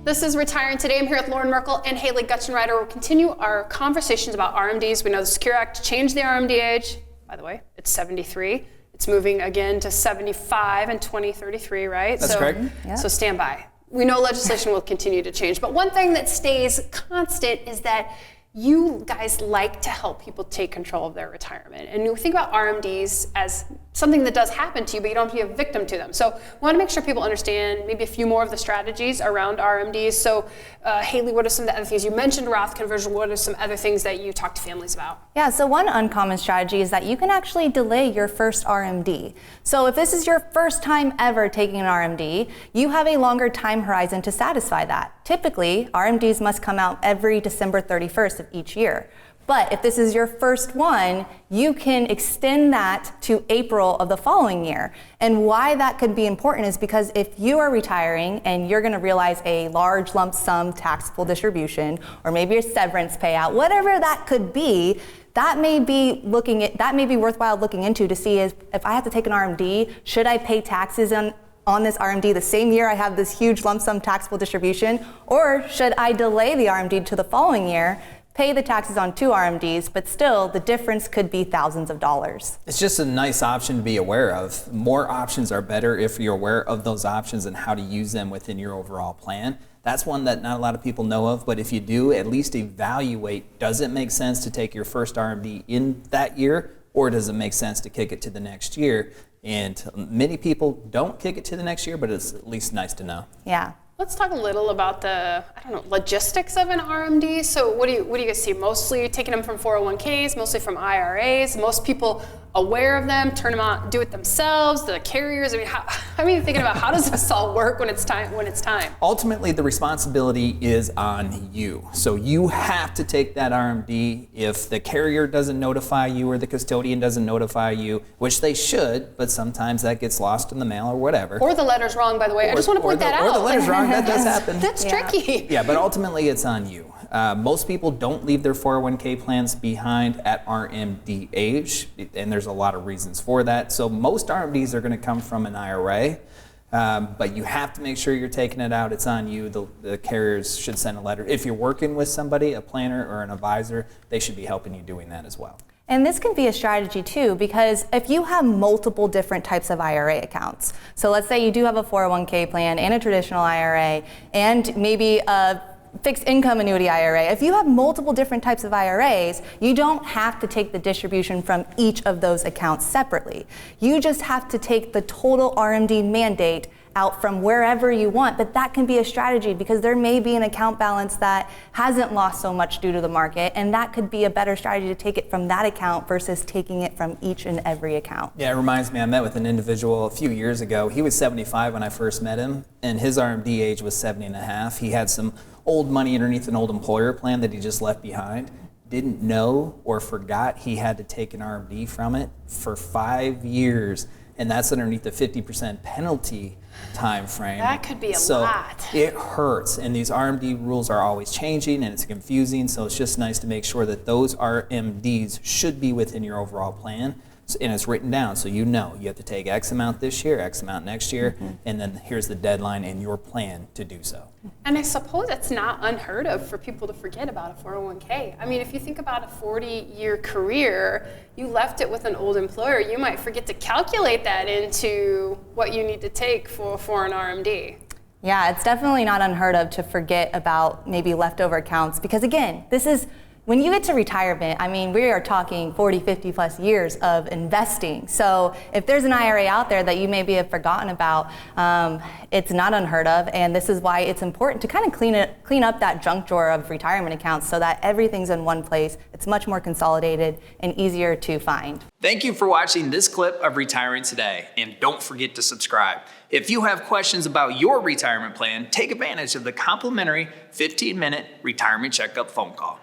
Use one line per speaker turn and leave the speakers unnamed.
This is Retiring Today. I'm here with Loren Merkle and Haley Gutschenritter. We'll continue our conversations about RMDs. We know the Secure Act changed the RMD age. By the way, it's 73. It's moving again to 75 in 2033, right?
That's correct.
Yeah. So stand by. We know legislation will continue to change, but one thing that stays constant is that you guys like to help people take control of their retirement. And you think about RMDs as something that does happen to you, but you don't have to be a victim to them. So we want to make sure people understand maybe a few more of the strategies around RMDs. So Haley, what are some of the other things? You mentioned Roth conversion. What are some other things that you talk to families about?
Yeah, so one uncommon strategy is that you can actually delay your first RMD. So if this is your first time ever taking an RMD, you have a longer time horizon to satisfy that. Typically, RMDs must come out every December 31st of each year. But if this is your first one, you can extend that to April of the following year. And why that could be important is because if you are retiring and you're going to realize a large lump sum taxable distribution, or maybe a severance payout, whatever that could be, that may be worthwhile looking into to see if I have to take an RMD, should I pay taxes on this RMD the same year I have this huge lump sum taxable distribution, or should I delay the RMD to the following year, pay the taxes on 2 RMDs, but still the difference could be thousands of dollars.
It's just a nice option to be aware of. More options are better if you're aware of those options and how to use them within your overall plan. That's one that not a lot of people know of, but if you do, at least evaluate, does it make sense to take your first RMD in that year, or does it make sense to kick it to the next year? And many people don't kick it to the next year, but it's at least nice to know.
Yeah.
Let's talk a little about the, logistics of an RMD. So what do you guys see? Mostly taking them from 401ks, mostly from IRAs, most people aware of them, turn them on, do it themselves, the carriers. I mean, how are you thinking about how does this all work when it's time?
Ultimately, the responsibility is on you. So you have to take that RMD. If the carrier doesn't notify you or the custodian doesn't notify you, which they should, but sometimes that gets lost in the mail or whatever.
Or the letter's wrong, by the way. I just want to point that out.
Or the letter's wrong, that does happen.
That's tricky.
Yeah, but ultimately it's on you. Most people don't leave their 401k plans behind at RMD age, and there's a lot of reasons for that. So most RMDs are going to come from an IRA, but you have to make sure you're taking it out. It's on you. The carriers should send a letter. If you're working with somebody, a planner or an advisor, they should be helping you doing that as well.
And this can be a strategy too, because if you have multiple different types of IRA accounts, so let's say you do have a 401k plan and a traditional IRA and maybe a fixed income annuity IRA. If you have multiple different types of IRAs, you don't have to take the distribution from each of those accounts separately. You just have to take the total RMD mandate out from wherever you want, but that can be a strategy because there may be an account balance that hasn't lost so much due to the market, and that could be a better strategy to take it from that account versus taking it from each and every account.
Yeah, it reminds me, I met with an individual a few years ago. He was 75 when I first met him, and his RMD age was 70 and a half. He had some old money underneath an old employer plan that he just left behind. Didn't know or forgot he had to take an RMD from it for 5 years, and that's underneath the 50% penalty time frame.
That could be a lot.
It hurts, and these RMD rules are always changing, and it's confusing, so it's just nice to make sure that those RMDs should be within your overall plan, and it's written down so you know you have to take X amount this year, X amount next year, and then here's the deadline in your plan to do so.
And I suppose it's not unheard of for people to forget about a 401k. I mean, if you think about a 40-year career, you left it with an old employer, you might forget to calculate that into what you need to take for an RMD.
Yeah, it's definitely not unheard of to forget about maybe leftover accounts because again, this is when you get to retirement, I mean, we are talking 40, 50 plus years of investing. So if there's an IRA out there that you maybe have forgotten about, it's not unheard of. And this is why it's important to kind of clean up that junk drawer of retirement accounts so that everything's in one place. It's much more consolidated and easier to find.
Thank you for watching this clip of Retiring Today. And don't forget to subscribe. If you have questions about your retirement plan, take advantage of the complimentary 15-minute retirement checkup phone call.